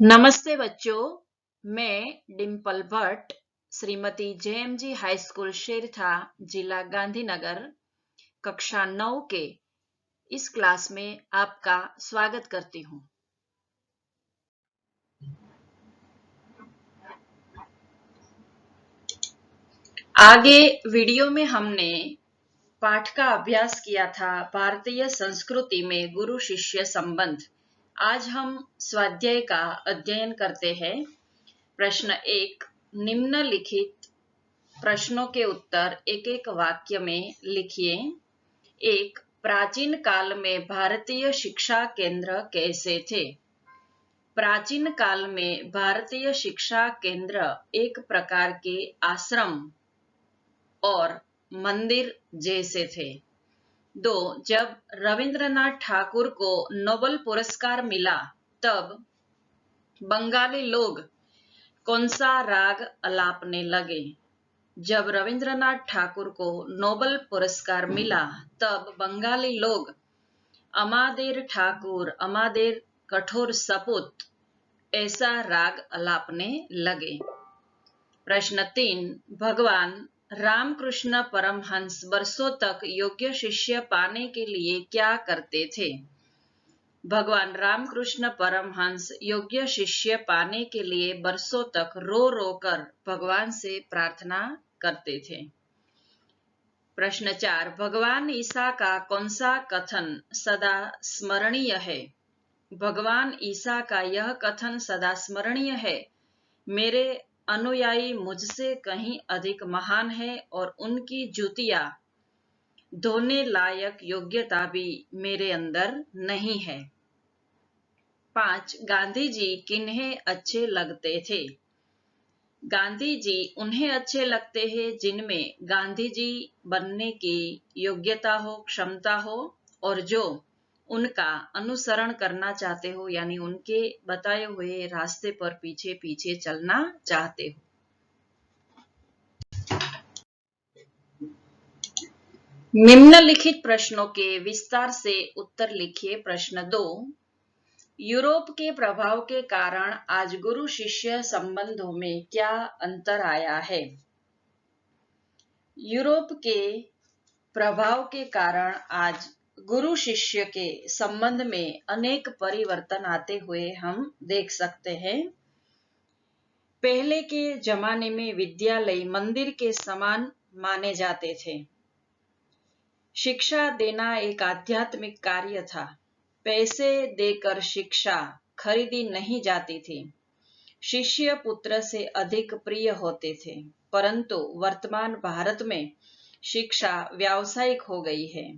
नमस्ते बच्चों, मैं डिम्पल भट्ट, श्रीमती जेएमजी हाई स्कूल शेरथा, जिला गांधीनगर, कक्षा 9 के इस क्लास में आपका स्वागत करती हूँ। आगे वीडियो में हमने पाठ का अभ्यास किया था भारतीय संस्कृति में गुरु शिष्य संबंध। आज हम स्वाध्याय का अध्ययन करते हैं। प्रश्न 1, निम्नलिखित प्रश्नों के उत्तर एक एक वाक्य में लिखिए। 1, प्राचीन काल में भारतीय शिक्षा केंद्र कैसे थे? प्राचीन काल में भारतीय शिक्षा केंद्र एक प्रकार के आश्रम और मंदिर जैसे थे। 2, जब रविंद्रनाथ ठाकुर को नोबेल पुरस्कार मिला तब बंगाली लोग कौन सा राग अलापने लगे? जब रविंद्रनाथ ठाकुर को नोबेल पुरस्कार मिला तब बंगाली लोग अमादेर ठाकुर अमादेर कठोर सपूत ऐसा राग अलापने लगे। प्रश्न 3, भगवान रामकृष्ण परमहंस वर्षों तक योग्य शिष्य पाने के लिए क्या करते थे? भगवान रामकृष्ण परमहंस योग्य शिष्य पाने के लिए वर्षों तक रो रो कर भगवान से प्रार्थना करते थे। प्रश्न 4, भगवान ईसा का कौन सा कथन सदा स्मरणीय है? भगवान ईसा का यह कथन सदा स्मरणीय है, मेरे अनुयायी मुझसे कहीं अधिक महान है और उनकी जूतियां धोने लायक योग्यता भी मेरे अंदर नहीं है। 5, गांधी जी किन्हें अच्छे लगते थे? गांधी जी उन्हें अच्छे लगते हैं जिनमें गांधी जी बनने की योग्यता हो, क्षमता हो और जो उनका अनुसरण करना चाहते हो, यानी उनके बताए हुए रास्ते पर पीछे पीछे चलना चाहते हो। निम्नलिखित प्रश्नों के विस्तार से उत्तर लिखिए। प्रश्न 2, यूरोप के प्रभाव के कारण आज गुरु शिष्य संबंधों में क्या अंतर आया है? यूरोप के प्रभाव के कारण आज गुरु शिष्य के संबंध में अनेक परिवर्तन आते हुए हम देख सकते हैं। पहले के जमाने में विद्यालय मंदिर के समान माने जाते थे। शिक्षा देना एक आध्यात्मिक कार्य था। पैसे देकर शिक्षा खरीदी नहीं जाती थी। शिष्य पुत्र से अधिक प्रिय होते थे, परंतु वर्तमान भारत में शिक्षा व्यावसायिक हो गई है।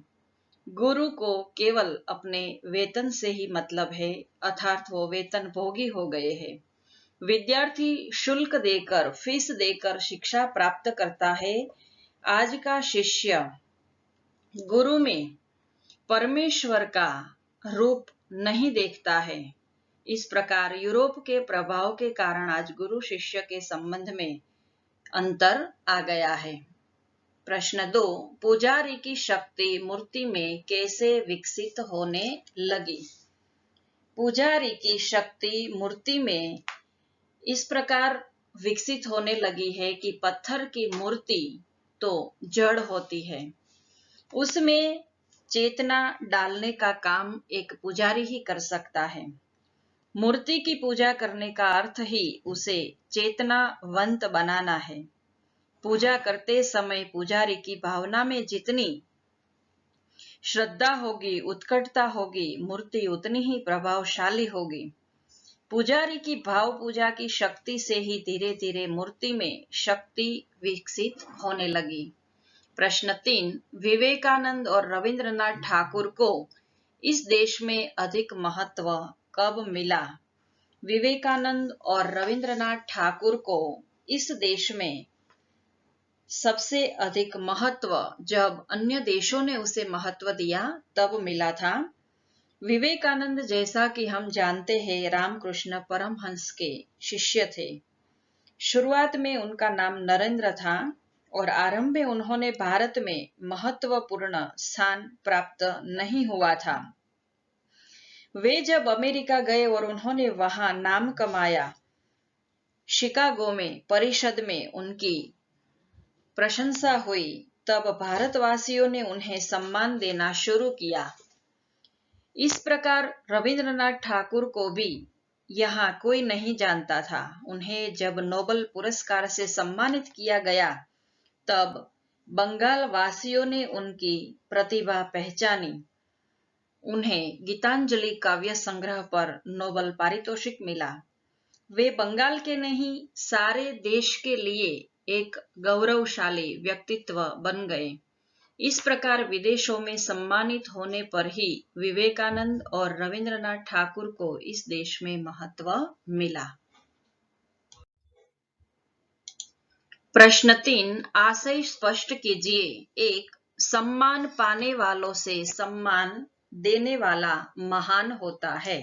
गुरु को केवल अपने वेतन से ही मतलब है, अर्थात वो वेतन भोगी हो गए हैं। विद्यार्थी शुल्क देकर, फीस देकर शिक्षा प्राप्त करता है। आज का शिष्य गुरु में परमेश्वर का रूप नहीं देखता है। इस प्रकार यूरोप के प्रभाव के कारण आज गुरु शिष्य के संबंध में अंतर आ गया है। प्रश्न 2, पुजारी की शक्ति मूर्ति में कैसे विकसित होने लगी? पुजारी की शक्ति मूर्ति में इस प्रकार विकसित होने लगी है कि पत्थर की मूर्ति तो जड़ होती है, उसमें चेतना डालने का काम एक पुजारी ही कर सकता है। मूर्ति की पूजा करने का अर्थ ही उसे चेतनावंत बनाना है। पूजा करते समय पुजारी की भावना में जितनी श्रद्धा होगी, उत्कटता होगी, मूर्ति उतनी ही प्रभावशाली होगी। पुजारी की भाव पूजा की शक्ति से ही धीरे धीरे मूर्ति में शक्ति विकसित होने लगी। प्रश्न 3, विवेकानंद और रविंद्रनाथ ठाकुर को इस देश में अधिक महत्व कब मिला? विवेकानंद और रविंद्रनाथ ठाकुर को इस देश में सबसे अधिक महत्व जब अन्य देशों ने उसे महत्व दिया तब मिला था। विवेकानंद, जैसा कि हम जानते हैं, रामकृष्ण परमहंस के शिष्य थे। शुरुआत में उनका नाम नरेंद्र था और आरंभ में उन्होंने भारत में महत्वपूर्ण स्थान प्राप्त नहीं हुआ था। वे जब अमेरिका गए और उन्होंने वहां नाम कमाया, शिकागो में परिषद में उनकी प्रशंसा हुई, तब भारतवासियों ने उन्हें सम्मान देना शुरू किया। इस प्रकार रविंद्रनाथ ठाकुर को भी यहाँ कोई नहीं जानता था। उन्हें जब नोबेल पुरस्कार से सम्मानित किया गया, तब बंगाल वासियों ने उनकी प्रतिभा पहचानी। उन्हें गीतांजलि काव्य संग्रह पर नोबेल पारितोषिक मिला। वे बंगाल के नहीं, सारे देश के लिए एक गौरवशाली व्यक्तित्व बन गए। इस प्रकार विदेशों में सम्मानित होने पर ही विवेकानंद और रविंद्रनाथ ठाकुर को इस देश में महत्व मिला। प्रश्न 3, आशय स्पष्ट कीजिए। 1, सम्मान पाने वालों से सम्मान देने वाला महान होता है।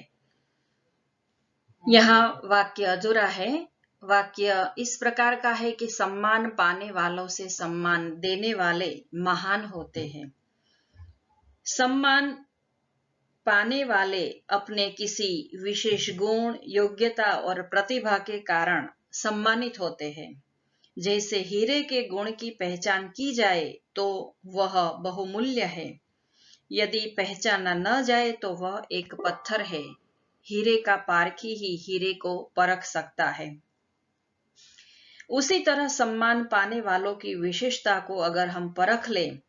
यहाँ वाक्य अधूरा है। वाक्य इस प्रकार का है कि सम्मान पाने वालों से सम्मान देने वाले महान होते हैं। सम्मान पाने वाले अपने किसी विशेष गुण, योग्यता और प्रतिभा के कारण सम्मानित होते हैं। जैसे हीरे के गुण की पहचान की जाए तो वह बहुमूल्य है। यदि पहचाना न जाए तो वह एक पत्थर है। हीरे का पारखी ही हीरे को परख सकता है। उसी तरह सम्मान पाने वालों की विशेषता को अगर हम परख लें,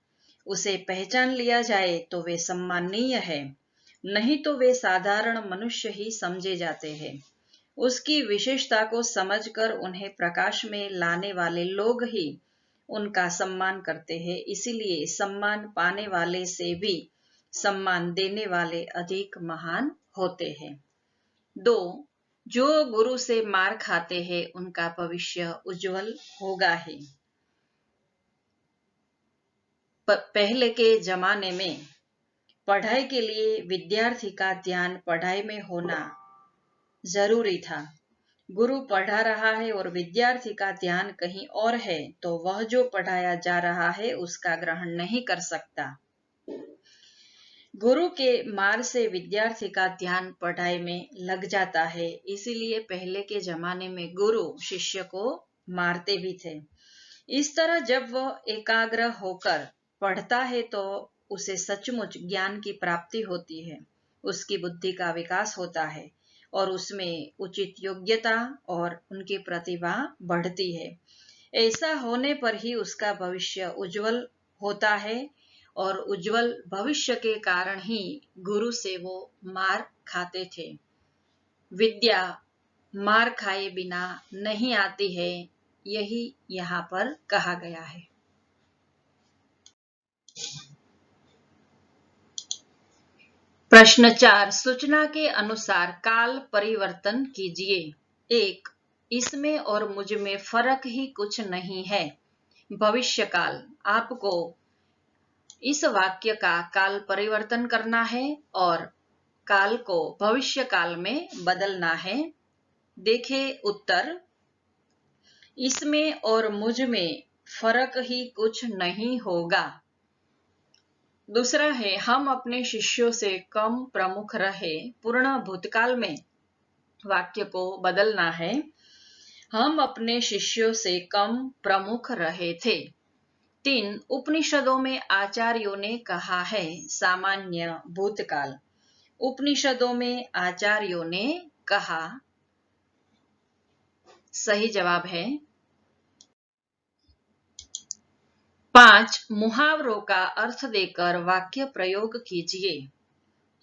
उसे पहचान लिया जाए तो वे सम्माननीय है, नहीं तो वे साधारण मनुष्य ही समझे जाते हैं। उसकी विशेषता को समझकर उन्हें प्रकाश में लाने वाले लोग ही उनका सम्मान करते हैं। इसीलिए सम्मान पाने वाले से भी सम्मान देने वाले अधिक महान होते हैं। 2, जो गुरु से मार खाते हैं उनका भविष्य उज्जवल होगा ही। पहले के जमाने में पढ़ाई के लिए विद्यार्थी का ध्यान पढ़ाई में होना जरूरी था। गुरु पढ़ा रहा है और विद्यार्थी का ध्यान कहीं और है तो वह जो पढ़ाया जा रहा है उसका ग्रहण नहीं कर सकता। गुरु के मार से विद्यार्थी का ध्यान पढ़ाई में लग जाता है। इसीलिए पहले के जमाने में गुरु शिष्य को मारते भी थे। इस तरह जब वह एकाग्र होकर पढ़ता है तो उसे सचमुच ज्ञान की प्राप्ति होती है, उसकी बुद्धि का विकास होता है और उसमें उचित योग्यता और उनकी प्रतिभा बढ़ती है। ऐसा होने पर ही उसका भविष्य उज्जवल होता है और उज्जवल भविष्य के कारण ही गुरु से वो मार खाते थे। विद्या मार खाए बिना नहीं आती है, यही यहाँ पर कहा गया है। प्रश्न 4, सूचना के अनुसार काल परिवर्तन कीजिए। 1, इसमें और मुझ में फर्क ही कुछ नहीं है। भविष्यकाल, आपको इस वाक्य का काल परिवर्तन करना है और काल को भविष्य काल में बदलना है। देखें उत्तर, इसमें और मुझ में फर्क ही कुछ नहीं होगा। दूसरा है, हम अपने शिष्यों से कम प्रमुख रहे। पूर्ण भूतकाल में वाक्य को बदलना है, हम अपने शिष्यों से कम प्रमुख रहे थे। 3, उपनिषदों में आचार्यों ने कहा है। सामान्य भूतकाल, उपनिषदों में आचार्यों ने कहा। सही जवाब है। 5, मुहावरों का अर्थ देकर वाक्य प्रयोग कीजिए।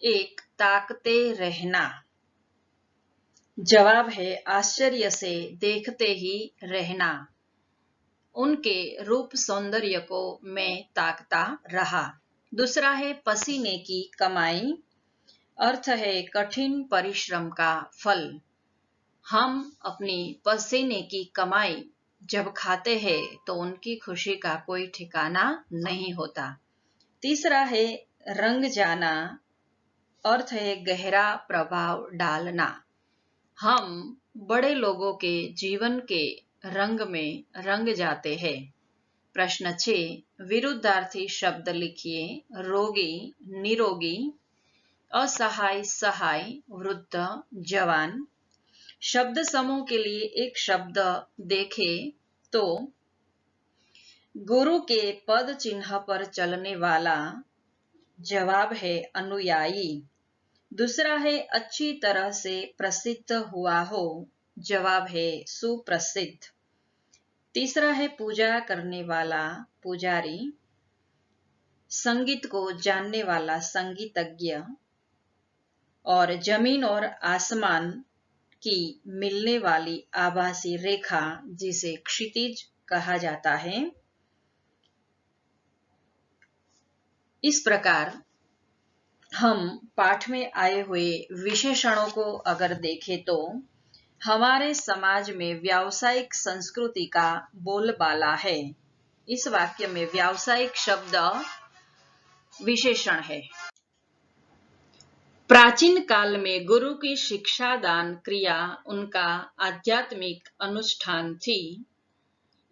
1, ताकते रहना। जवाब है आश्चर्य से देखते ही रहना। उनके रूप सौंदर्य को मैं ताकता रहा। दूसरा है पसीने की कमाई। अर्थ है कठिन परिश्रम का फल। हम अपनी पसीने की कमाई जब खाते हैं तो उनकी खुशी का कोई ठिकाना नहीं होता। तीसरा है रंग जाना। अर्थ है गहरा प्रभाव डालना। हम बड़े लोगों के जीवन के रंग में रंग जाते हैं। प्रश्न 6, विरुद्धार्थी शब्द लिखिए। रोगी, निरोगी। असहाय, सहाय, वृद्ध, जवान। शब्द समूह के लिए एक शब्द देखें तो गुरु के पद चिन्ह पर चलने वाला, जवाब है अनुयायी। दूसरा है अच्छी तरह से प्रसिद्ध हुआ हो, जवाब है सुप्रसिद्ध। तीसरा है पूजा करने वाला, पुजारी। संगीत को जानने वाला, संगीतज्ञ। और जमीन और आसमान की मिलने वाली आभासी रेखा, जिसे क्षितिज कहा जाता है। इस प्रकार हम पाठ में आए हुए विशेषणों को अगर देखें तो हमारे समाज में व्यावसायिक संस्कृति का बोलबाला है। इस वाक्य में व्यावसायिक शब्द विशेषण है। प्राचीन काल में गुरु की शिक्षा दान क्रिया उनका आध्यात्मिक अनुष्ठान थी।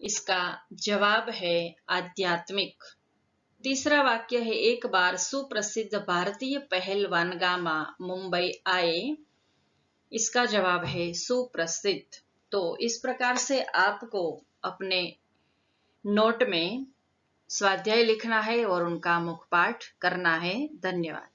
इसका जवाब है आध्यात्मिक। तीसरा वाक्य है एक बार सुप्रसिद्ध भारतीय पहलवान गामा मुंबई आए। इसका जवाब है सुप्रसिद्ध। तो इस प्रकार से आपको अपने नोट में स्वाध्याय लिखना है और उनका मुखपाठ करना है। धन्यवाद।